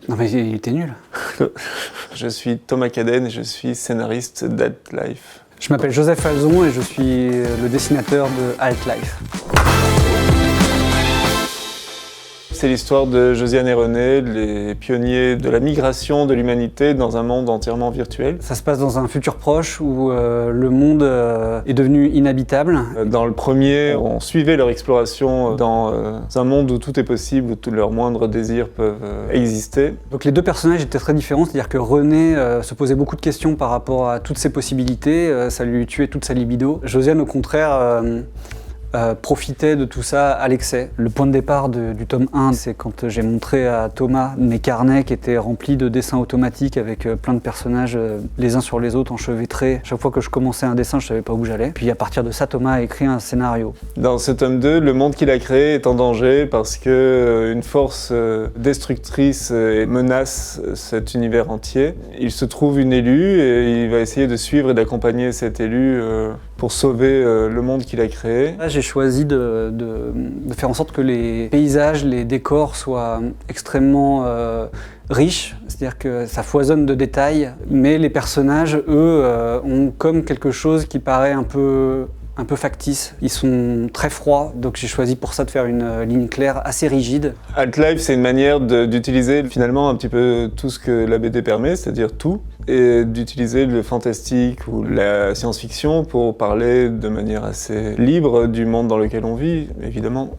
Non mais il était nul. Je suis Thomas Cadenne et je suis scénariste d'Alt-Life. Je m'appelle Joseph Alzon et je suis le dessinateur de Alt-Life. C'est l'histoire de Josiane et René, les pionniers de la migration de l'humanité dans un monde entièrement virtuel. Ça se passe dans un futur proche où le monde est devenu inhabitable. Dans le premier, on suivait leur exploration dans un monde où tout est possible, où tous leurs moindres désirs peuvent exister. Donc les deux personnages étaient très différents, c'est-à-dire que René se posait beaucoup de questions par rapport à toutes ses possibilités, ça lui tuait toute sa libido. Josiane, au contraire, profitait de tout ça à l'excès. Le point de départ du tome 1, c'est quand j'ai montré à Thomas mes carnets qui étaient remplis de dessins automatiques avec plein de personnages les uns sur les autres enchevêtrés. Chaque fois que je commençais un dessin, je savais pas où j'allais. Puis à partir de ça, Thomas a écrit un scénario. Dans ce tome 2, le monde qu'il a créé est en danger parce que une force destructrice menace cet univers entier. Il se trouve une élue et il va essayer de suivre et d'accompagner cette élue pour sauver le monde qu'il a créé. Là, j'ai choisi de faire en sorte que les paysages, les décors soient extrêmement riches, c'est-à-dire que ça foisonne de détails, mais les personnages, eux, ont comme quelque chose qui paraît un peu factice. Ils sont très froids, donc j'ai choisi pour ça de faire une ligne claire assez rigide. Alt-Life, c'est une manière d'utiliser finalement un petit peu tout ce que la BD permet, c'est-à-dire tout, et d'utiliser le fantastique ou la science-fiction pour parler de manière assez libre du monde dans lequel on vit, évidemment.